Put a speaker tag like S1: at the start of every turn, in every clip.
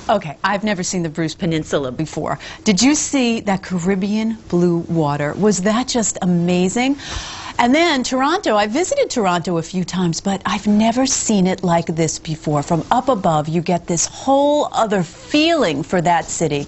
S1: Okay, I've never seen the Bruce Peninsula before. Did you see that Caribbean blue water? Was that just amazing? And then Toronto, I visited Toronto a few times, but I've never seen it like this before. From up above, you get this whole other feeling for that city.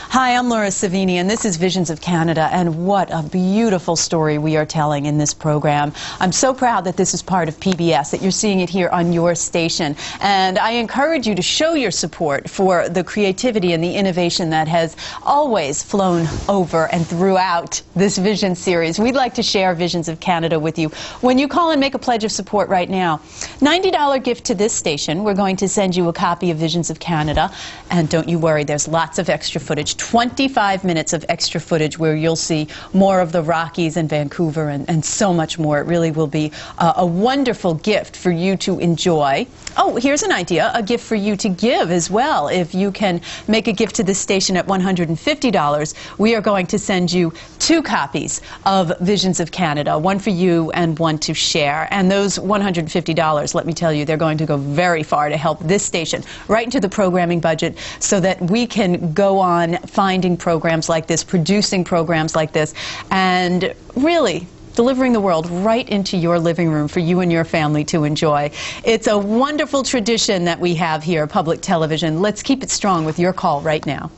S1: Hi, I'm Laura Savini, and this is Visions of Canada, and what a beautiful story we are telling in this program. I'm so proud that this is part of PBS, that you're seeing it here on your station, and I encourage you to show your support for the creativity and the innovation that has always flown over and throughout this Vision series. We'd like to share Visions of Canada with you. When you call and make a pledge of support right now, $90 gift to this station, we're going to send you a copy of Visions of Canada, and don't you worry, there's lots of extra footage. 25 minutes of extra footage where you'll see more of the Rockies and Vancouver and so much more. It really will be a wonderful gift for you to enjoy. Oh, here's an idea, a gift for you to give as well. If you can make a gift to this station at $150, we are going to send you 2 copies of Visions of Canada, one for you and one to share. And those $150, let me tell you, they're going to go very far to help this station right into the programming budget so that we can go on finding programs like this, producing programs like this, and really delivering the world right into your living room for you and your family to enjoy. It's a wonderful tradition that we have here, public television. Let's keep it strong with your call right now.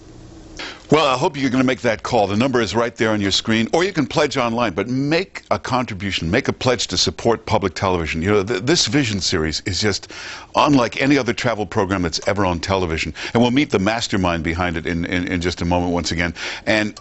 S2: Well, I hope you're going to make that call. The number is right there on your screen, or you can pledge online, but make a contribution, make a pledge to support public television. You know, this Vision series is just unlike any other travel program that's ever on television. And we'll meet the mastermind behind it in just a moment once again. And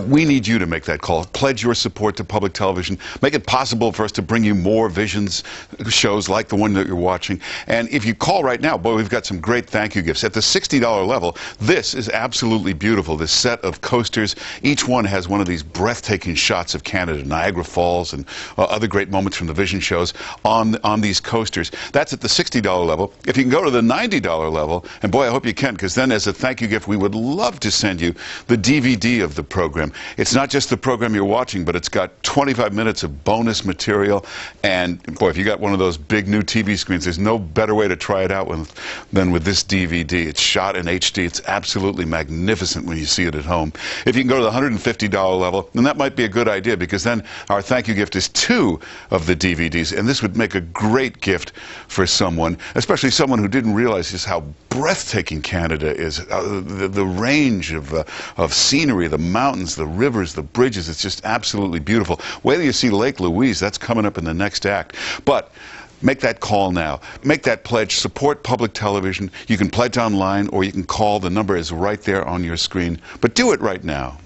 S2: we need you to make that call. Pledge your support to public television. Make it possible for us to bring you more Visions shows like the one that you're watching. And if you call right now, boy, we've got some great thank you gifts. At the $60 level, this is absolutely beautiful. This set of coasters, each one has one of these breathtaking shots of Canada, Niagara Falls and other great moments from the Vision shows on these coasters. That's at the $60 level. If you can go to the $90 level, and boy, I hope you can, because then as a thank you gift, we would love to send you the DVD of the program. It's not just the program you're watching, but it's got 25 minutes of bonus material. And boy, if you got one of those big new TV screens, there's no better way to try it out than with this DVD. It's shot in HD. It's absolutely magnificent when you see it at home. If you can go to the $150 level, then that might be a good idea, because then our thank you gift is 2 of the DVDs. And this would make a great gift for someone, especially someone who didn't realize just how breathtaking Canada is. The range of scenery, the mountains, the rivers, the bridges, it's just absolutely beautiful. Wait till you see Lake Louise, that's coming up in the next act. But make that call now. Make that pledge. Support public television. You can pledge online or you can call. The number is right there on your screen. But do it right now.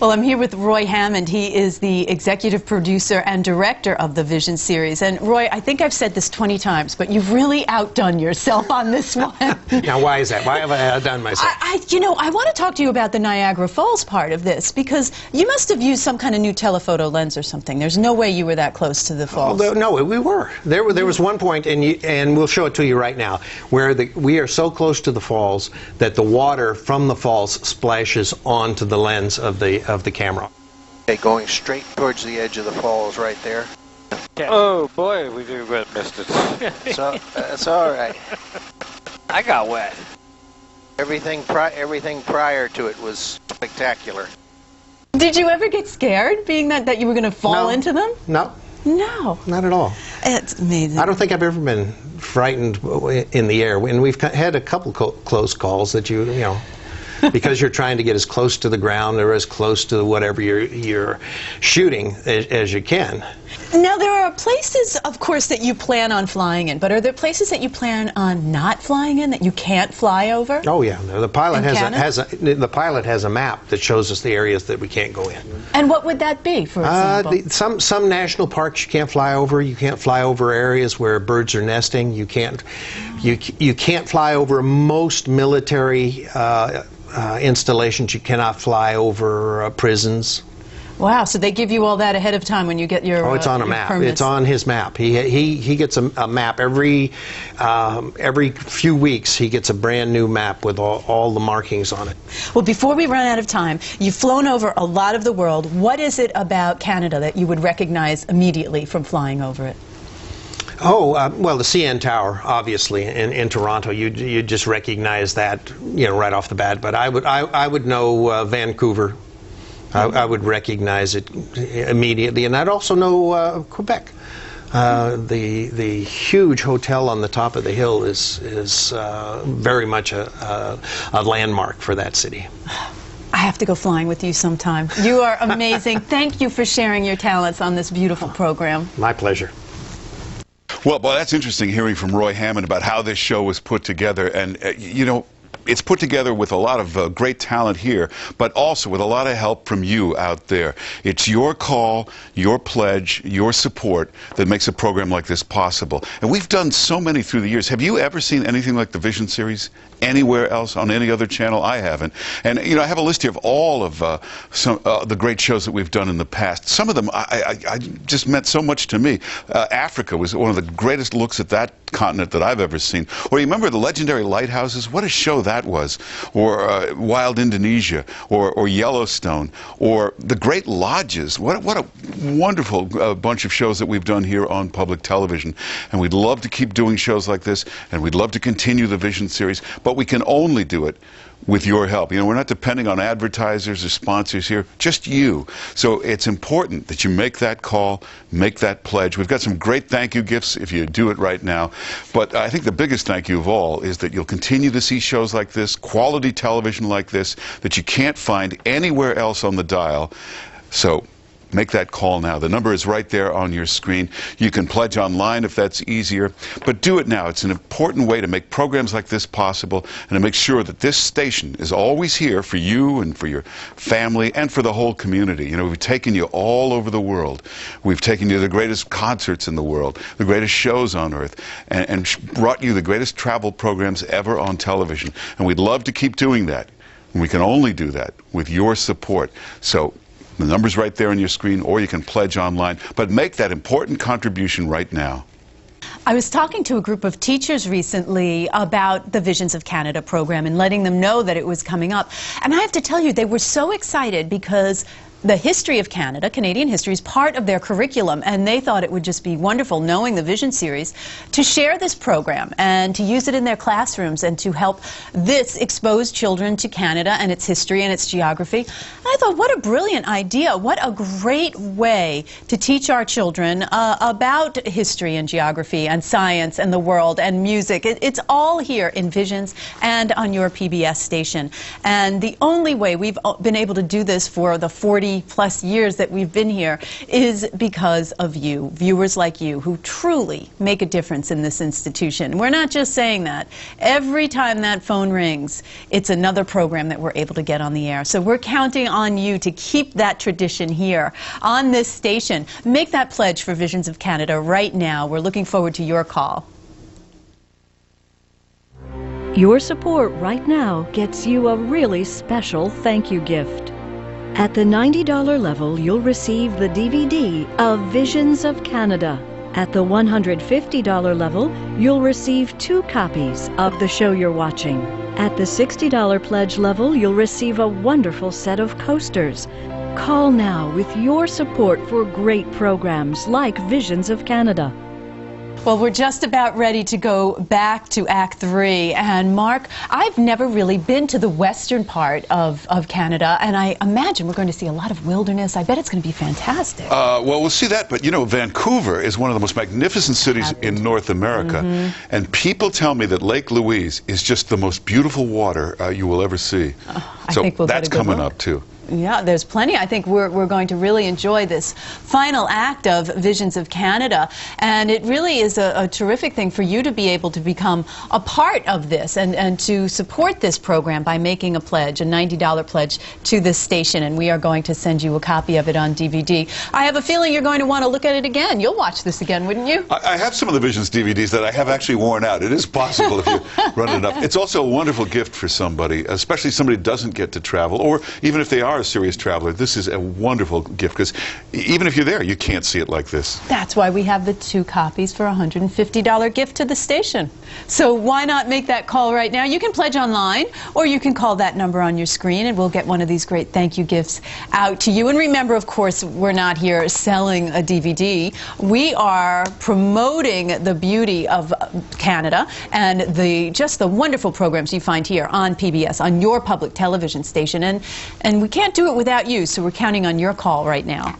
S1: Well, I'm here with Roy Hammond. He is the executive producer and director of the Vision series. And Roy, I think I've said this 20 times, but you've really outdone yourself on this one.
S3: Now, why is that? Why have I outdone myself?
S1: You know, I want to talk to you about the Niagara Falls part of this, because you must have used some kind of new telephoto lens or something. There's no way you were that close to the falls.
S3: No, we were. There was one point, and we'll show it to you right now, where we are so close to the falls that the water from the falls splashes onto the lens of the camera.
S4: Okay, going straight towards the edge of the falls right there.
S5: Yeah. Oh boy, we missed it.
S4: So that's all right.
S5: I got wet.
S4: Everything prior to it was spectacular.
S1: Did you ever get scared, being that you were going to fall into them?
S3: No.
S1: No.
S3: Not at all.
S1: It's amazing.
S3: I don't think I've ever been frightened in the air. And we've had a couple close calls that you know, because you're trying to get as close to the ground or as close to whatever you're shooting as you can.
S1: Now, there are places, of course, that you plan on flying in, but are there places that you plan on not flying in, that you can't fly over?
S3: Oh yeah, the pilot has a map that shows us the areas that we can't go in.
S1: And what would that be, for example?
S3: Some national parks you can't fly over. You can't fly over areas where birds are nesting. You can't fly over most military installations. You cannot fly over prisons.
S1: Wow, so they give you all that ahead of time when you get your
S3: Oh, it's on a map.
S1: permits.
S3: It's on his map. He gets a map every few weeks. He gets a brand new map with all the markings on it.
S1: Well, before we run out of time, you've flown over a lot of the world. What is it about Canada that you would recognize immediately from flying over it?
S3: Oh, well, the CN Tower, obviously, in Toronto. You just recognize that, right off the bat. But I would know Vancouver. I would recognize it immediately, and I'd also know Quebec. The huge hotel on the top of the hill is very much a landmark for that city.
S1: I have to go flying with you sometime. You are amazing. Thank you for sharing your talents on this beautiful program.
S3: My pleasure.
S2: Well, that's interesting hearing from Roy Hammond about how this show was put together. And, it's put together with a lot of great talent here, but also with a lot of help from you out there. It's your call, your pledge, your support that makes a program like this possible. And we've done so many through the years. Have you ever seen anything like the Vision series anywhere else on any other channel? I haven't. And, I have a list here of all of the great shows that we've done in the past. Some of them I just meant so much to me. Africa was one of the greatest looks at that continent that I've ever seen. Or you remember the legendary lighthouses? What a show that was. Or Wild Indonesia, or Yellowstone, or the Great Lodges. What a wonderful bunch of shows that we've done here on public television. And we'd love to keep doing shows like this, and we'd love to continue the Vision series, but we can only do it with your help. We're not depending on advertisers or sponsors here, just you. So it's important that you make that call, make that pledge. We've got some great thank you gifts if you do it right now. But I think the biggest thank you of all is that you'll continue to see shows like this, quality television like this, that you can't find anywhere else on the dial. So make that call now. The number is right there on your screen. You can pledge online if that's easier, but do it now. It's an important way to make programs like this possible and to make sure that this station is always here for you and for your family and for the whole community. We've taken you all over the world. We've taken you to the greatest concerts in the world, the greatest shows on earth, and brought you the greatest travel programs ever on television. And we'd love to keep doing that. And we can only do that with your support. So the number's right there on your screen, or you can pledge online. But make that important contribution right now.
S1: I was talking to a group of teachers recently about the Visions of Canada program and letting them know that it was coming up. And I have to tell you, they were so excited because the history of Canada, Canadian history, is part of their curriculum, and they thought it would just be wonderful, knowing the Vision series, to share this program and to use it in their classrooms and to help this expose children to Canada and its history and its geography. And I thought, what a brilliant idea. What a great way to teach our children about history and geography and science and the world and music. It's all here in Visions and on your PBS station. And the only way we've been able to do this for the 40-plus years that we've been here is because of you, viewers like you, who truly make a difference in this institution. We're not just saying that. Every time that phone rings, it's another program that we're able to get on the air. So we're counting on you to keep that tradition here on this station. Make that pledge for Visions of Canada right now. We're looking forward to your call.
S6: Your support right now gets you a really special thank you gift. At the $90 level, you'll receive the DVD of Visions of Canada. At the $150 level, you'll receive 2 copies of the show you're watching. At the $60 pledge level, you'll receive a wonderful set of coasters. Call now with your support for great programs like Visions of Canada.
S1: Well, we're just about ready to go back to Act 3. And Mark, I've never really been to the western part of Canada, and I imagine we're going to see a lot of wilderness. I bet it's going to be fantastic.
S2: Well, we'll see that, but Vancouver is one of the most magnificent cities in North America, and people tell me that Lake Louise is just the most beautiful water you will ever see.
S1: I think we'll
S2: that's
S1: get a good
S2: coming
S1: look.
S2: up, too.
S1: Yeah, there's plenty. I think we're going to really enjoy this final act of Visions of Canada. And it really is a terrific thing for you to be able to become a part of this and to support this program by making a pledge, a $90 pledge to this station. And we are going to send you a copy of it on DVD. I have a feeling you're going to want to look at it again. You'll watch this again, wouldn't you?
S2: I have some of the Visions DVDs that I have actually worn out. It is possible if you run it up. It's also a wonderful gift for somebody, especially somebody who doesn't get to travel, or even if they are are a serious traveler, this is a wonderful gift, because even if you're there, you can't see it like this.
S1: That's why we have the 2 copies for a $150 gift to the station. So why not make that call right now? You can pledge online, or you can call that number on your screen, and we'll get one of these great thank you gifts out to you. And remember, of course, we're not here selling a DVD. We are promoting the beauty of Canada and just the wonderful programs you find here on PBS, on your public television station. And we can't do it without you, so we're counting on your call right now.